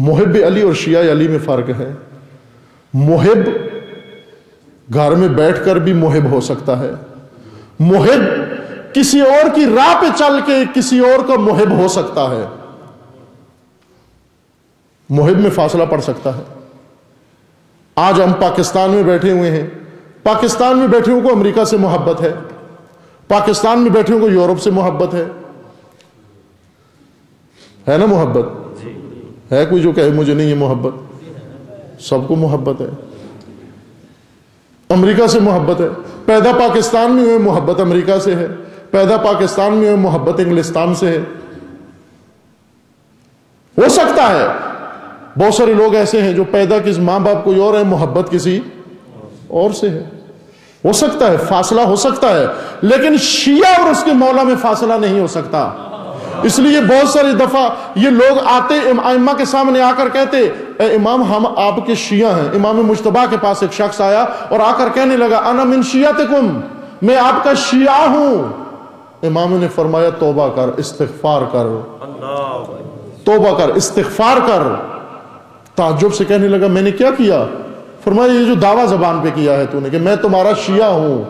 محب علی اور شیعہ علی میں فرق ہے. محب گھر میں بیٹھ کر بھی محب ہو سکتا ہے. محب کسی اور کی راہ پہ چل کے کسی اور کا محب ہو سکتا ہے. محب میں فاصلہ پڑ سکتا ہے. آج ہم پاکستان میں بیٹھے ہوئے ہیں, پاکستان میں بیٹھے ہوں کو امریکہ سے محبت ہے, پاکستان میں بیٹھے ہوں کو یورپ سے محبت ہے نا محبت؟ ہے کوئی جو کہے مجھے نہیں یہ محبت؟ سب کو محبت ہے. امریکہ سے محبت ہے, پیدا پاکستان میں ہوئے محبت امریکہ سے ہے, پیدا پاکستان میں ہوئے محبت انگلستان سے ہے. ہو سکتا ہے بہت سارے لوگ ایسے ہیں جو پیدا کس ماں باپ کوئی اور ہے, محبت کسی اور سے ہے. ہو سکتا ہے, فاصلہ ہو سکتا ہے, لیکن شیعہ اور اس کے مولا میں فاصلہ نہیں ہو سکتا. اس لیے بہت ساری دفعہ یہ لوگ آتے ائمہ کے سامنے آ کر کہتے اے امام ہم آپ کے شیعہ ہیں. امام مجتبیٰ کے پاس ایک شخص آیا اور آ کر کہنے لگا انا من شیعتکم, میں آپ کا شیعہ ہوں. امام نے فرمایا توبہ کر, استغفار کر, توبہ کر, استغفار کر. تعجب سے کہنے لگا میں نے کیا کیا؟ فرمایا یہ جو دعویٰ زبان پہ کیا ہے تو نے کہ میں تمہارا شیعہ ہوں,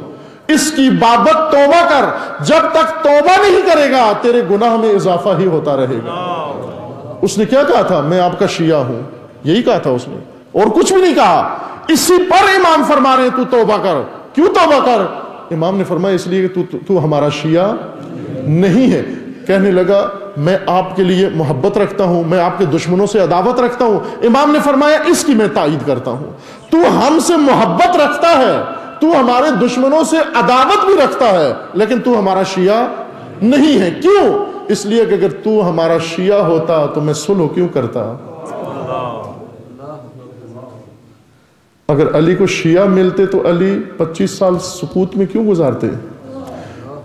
اس کی بابت توبہ کر. جب تک توبہ نہیں کرے گا تیرے گناہ میں اضافہ ہی ہوتا رہے گا. اس نے کیا کہا تھا؟ میں آپ کا شیعہ ہوں, یہی کہا تھا اس نے, اور کچھ بھی نہیں کہا. اسی پر امام فرما رہے ہیں تو توبہ کر. کیوں توبہ کر؟ امام نے فرمایا اس لیے کہ تو ہمارا شیعہ نہیں ہے. کہنے لگا میں آپ کے لیے محبت رکھتا ہوں, میں آپ کے دشمنوں سے عداوت رکھتا ہوں. امام نے فرمایا اس کی میں تائید کرتا ہوں. تو ہم سے محبت رکھتا ہے, تو ہمارے دشمنوں سے عداوت بھی رکھتا ہے, لیکن تو ہمارا شیعہ نہیں ہے. کیوں؟ اس لیے کہ اگر تو ہمارا شیعہ ہوتا تو میں صلح کیوں کرتا؟ اگر علی کو شیعہ ملتے تو علی 25 سال سکوت میں کیوں گزارتے؟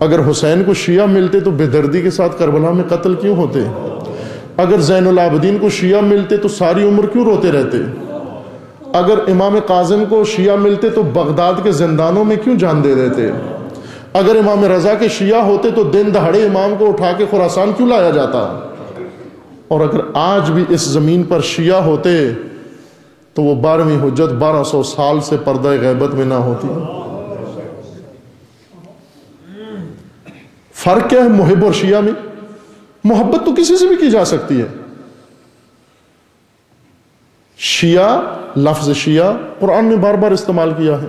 اگر حسین کو شیعہ ملتے تو بے دردی کے ساتھ کربلا میں قتل کیوں ہوتے؟ اگر زین العابدین کو شیعہ ملتے تو ساری عمر کیوں روتے رہتے؟ اگر امام کاظم کو شیعہ ملتے تو بغداد کے زندانوں میں کیوں جان دے دیتے؟ اگر امام رضا کے شیعہ ہوتے تو دن دہاڑے امام کو اٹھا کے خراسان کیوں لایا جاتا؟ اور اگر آج بھی اس زمین پر شیعہ ہوتے تو وہ 12ویں حجت 1200 سال سے پردہ غیبت میں نہ ہوتی. فرق کیا ہے محب اور شیعہ میں؟ محبت تو کسی سے بھی کی جا سکتی ہے. شیعہ, لفظ شیعہ قرآن نے بار بار استعمال کیا ہے.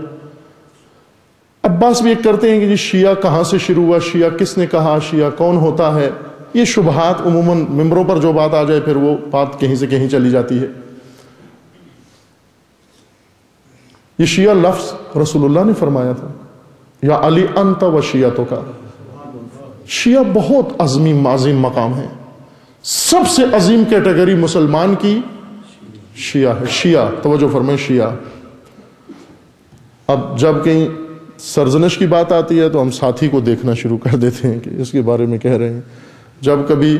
عباس بھی ایک کرتے ہیں کہ جی شیعہ کہاں سے شروع ہوا, شیعہ کس نے کہا, شیعہ کون ہوتا ہے. یہ شبہات عموماً ممبروں پر جو بات آ جائے پھر وہ بات کہیں سے کہیں چلی جاتی ہے. یہ شیعہ لفظ رسول اللہ نے فرمایا تھا, یا علی انت و شیعتوں کا. شیعہ بہت عظیم عظیم مقام ہے. سب سے عظیم کیٹیگری مسلمان کی شیعہ ہے. شیعہ, توجہ فرمائیں, شیعہ. اب جب کہیں سرزنش کی بات آتی ہے تو ہم ساتھی کو دیکھنا شروع کر دیتے ہیں کہ اس کے بارے میں کہہ رہے ہیں. جب کبھی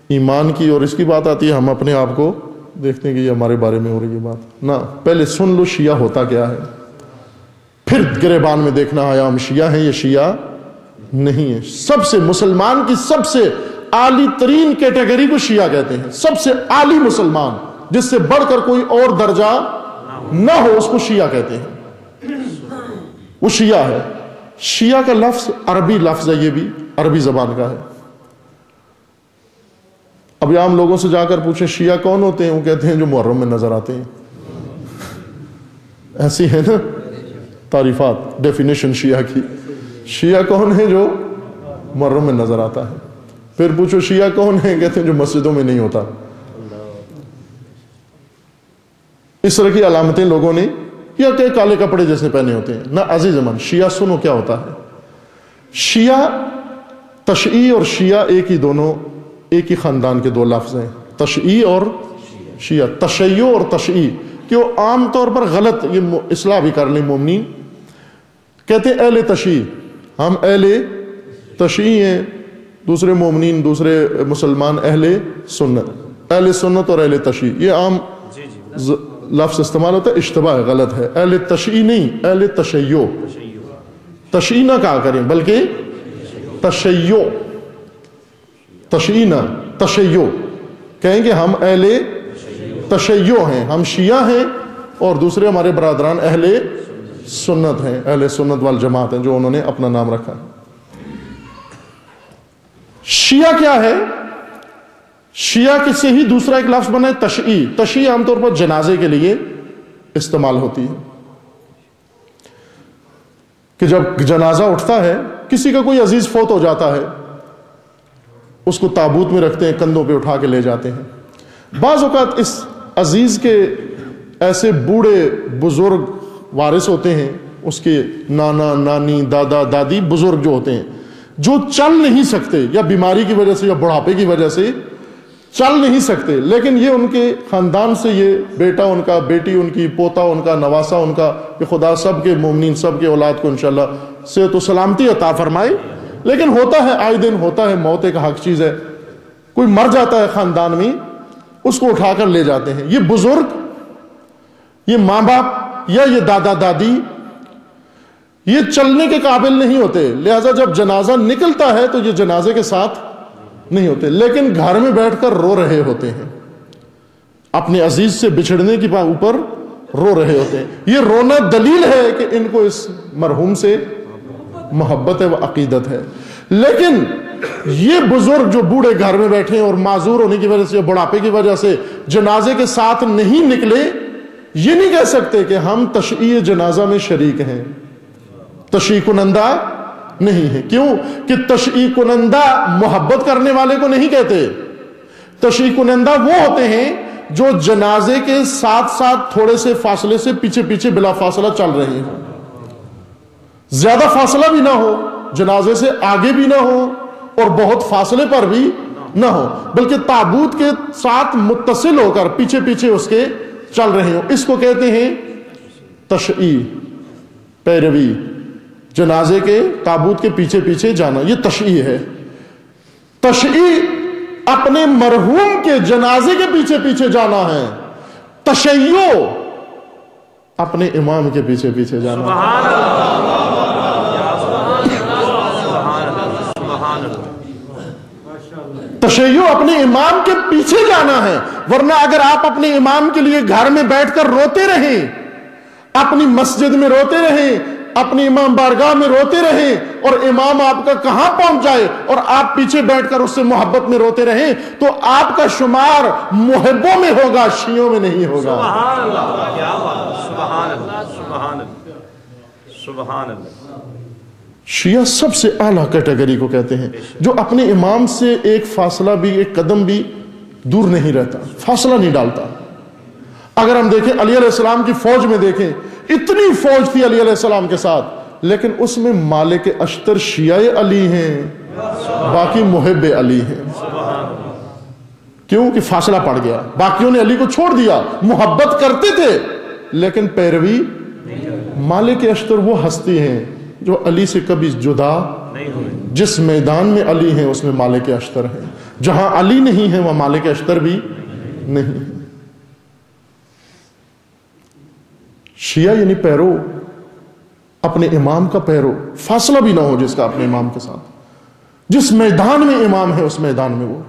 ایمان کی اور اس کی بات آتی ہے ہم اپنے آپ کو دیکھتے ہیں کہ یہ ہمارے بارے میں ہو رہی ہے بات. نہ, پہلے سن لو شیعہ ہوتا کیا ہے, پھر گریبان میں دیکھنا ہے ہم شیعہ ہیں یہ شیعہ نہیں ہے. سب سے مسلمان کی سب سے اعلی ترین کیٹیگری کو شیعہ کہتے ہیں. سب سے اعلی مسلمان, جس سے بڑھ کر کوئی اور درجہ نہ ہو, اس کو شیعہ کہتے ہیں. وہ شیعہ ہے. شیعہ کا لفظ عربی لفظ ہے, یہ بھی عربی زبان کا ہے. اب عام لوگوں سے جا کر پوچھیں شیعہ کون ہوتے ہیں, وہ کہتے ہیں جو محرم میں نظر آتے ہیں. ایسی ہے نا تعریفات, ڈیفینیشن شیعہ کی. شیعہ کون ہے جو محرم میں نظر آتا ہے. پھر پوچھو شیعہ کون ہے, کہتے ہیں جو مسجدوں میں نہیں ہوتا. اس طرح کی علامتیں لوگوں نے, یا کہ کالے کپڑے جیسے پہنے ہوتے ہیں. نہ عزیز من, شیعہ سنو کیا ہوتا ہے. شیعہ, تشیع اور شیعہ ایک ہی, دونوں ایک ہی خاندان کے دو لفظ ہیں. تشیع اور شیعہ, تشیع اور تشیع, کہ وہ عام طور پر غلط, یہ اصلاح بھی کر لیں مومنین, کہتے ہیں اہل تشیع, ہم اہل تشیع ہیں, دوسرے مومنین دوسرے مسلمان اہل سنت. اہل سنت اور اہل تشیع یہ عام لفظ استعمال ہوتا ہے, اشتباہ غلط ہے. اہل تشیع نہیں, اہل تشیع. تشیع نہ کہا کریں بلکہ تشیع, تشیع نہ تشیع کہیں گے. ہم اہل تشیع ہیں، ہم شیعہ ہیں، اور دوسرے ہمارے برادران اہل سنت ہیں، اہل سنت والجماعت ہیں، جو انہوں نے اپنا نام رکھا ہے۔ شیعہ کیا ہے؟ شیعہ کس سے ہی دوسرا ایک لفظ بنا ہے تشیع۔ تشیع عام طور پر جنازے کے لیے استعمال ہوتی ہے، کہ جب جنازہ اٹھتا ہے، کسی کا کوئی عزیز فوت ہو جاتا ہے، اس کو تابوت میں رکھتے ہیں، کندھوں پہ اٹھا کے لے جاتے ہیں۔ بعض اوقات اس عزیز کے ایسے بوڑھے بزرگ وارث ہوتے ہیں، اس کے نانا نانی دادا دادی بزرگ جو ہوتے ہیں، جو چل نہیں سکتے، یا بیماری کی وجہ سے یا بڑھاپے کی وجہ سے چل نہیں سکتے، لیکن یہ ان کے خاندان سے یہ بیٹا ان کا، بیٹی ان کی، پوتا ان کا، نواسا ان کا، کہ خدا سب کے مومنین سب کے اولاد کو انشاءاللہ صحت و سلامتی عطا فرمائے۔ لیکن ہوتا ہے، آئے دن ہوتا ہے، موت ایک حق چیز ہے، کوئی مر جاتا ہے خاندان میں، اس کو اٹھا کر لے جاتے ہیں۔ یہ بزرگ، یہ ماں باپ یا یہ دادا دادی، یہ چلنے کے قابل نہیں ہوتے، لہذا جب جنازہ نکلتا ہے تو یہ جنازے کے ساتھ نہیں ہوتے، لیکن گھر میں بیٹھ کر رو رہے ہوتے ہیں، اپنے عزیز سے بچھڑنے کے اوپر رو رہے ہوتے ہیں۔ یہ رونا دلیل ہے کہ ان کو اس مرحوم سے محبت ہے و عقیدت ہے۔ لیکن یہ بزرگ جو بوڑھے گھر میں بیٹھے ہیں اور معذور ہونے کی وجہ سے، بڑھاپے کی وجہ سے جنازے کے ساتھ نہیں نکلے، یہ نہیں کہہ سکتے کہ ہم تشییع جنازہ میں شریک ہیں، تشییع کنندہ نہیں ہے۔ کیوں کہ تشییع کنندہ محبت کرنے والے کو نہیں کہتے، تشییع کنندہ وہ ہوتے ہیں جو جنازے کے ساتھ ساتھ تھوڑے سے فاصلے سے پیچھے پیچھے بلا فاصلہ چل رہے ہیں، زیادہ فاصلہ بھی نہ ہو، جنازے سے آگے بھی نہ ہو اور بہت فاصلے پر بھی نہ ہو، بلکہ تابوت کے ساتھ متصل ہو کر پیچھے پیچھے اس کے چل رہے ہو۔ اس کو کہتے ہیں تشییع، پیروی، جنازے کے تابوت کے پیچھے پیچھے جانا، یہ تشییع ہے۔ تشییع اپنے مرحوم کے جنازے کے پیچھے پیچھے جانا ہے، تشیع اپنے امام کے پیچھے پیچھے جانا ہے۔ تشیع اپنے امام کے پیچھے جانا ہے، ورنہ اگر آپ اپنے امام کے لیے گھر میں بیٹھ کر روتے رہیں، اپنی مسجد میں روتے رہیں، اپنی امام بارگاہ میں روتے رہیں، اور امام آپ کا کہاں پہنچ جائے اور آپ پیچھے بیٹھ کر اس سے محبت میں روتے رہیں، تو آپ کا شمار محبوں میں ہوگا، شیعوں میں نہیں ہوگا۔ سبحان اللہ، کیا بات، سبحان اللہ، سبحان اللہ، سبحان اللہ۔ شیعہ سب سے اعلیٰ کیٹیگری کو کہتے ہیں، جو اپنے امام سے ایک فاصلہ بھی، ایک قدم بھی دور نہیں رہتا، فاصلہ نہیں ڈالتا۔ اگر ہم دیکھیں علی علیہ السلام کی فوج میں، دیکھیں اتنی فوج تھی علی علیہ السلام کے ساتھ، لیکن اس میں مالک اشتر شیعہ علی ہیں، باقی محب علی ہیں۔ کیوں کہ فاصلہ پڑ گیا، باقیوں نے علی کو چھوڑ دیا، محبت کرتے تھے لیکن پیروی۔ مالک اشتر وہ ہستی ہیں جو علی سے کبھی جدا نہیں ہوئے، جس میدان میں علی ہیں اس میں مالک اشتر ہے، جہاں علی نہیں ہے وہاں مالک اشتر بھی نہیں ہے۔ شیعہ یعنی پیرو، اپنے امام کا پیرو، فاصلہ بھی نہ ہو جس کا اپنے امام کے ساتھ، جس میدان میں امام ہے اس میدان میں وہ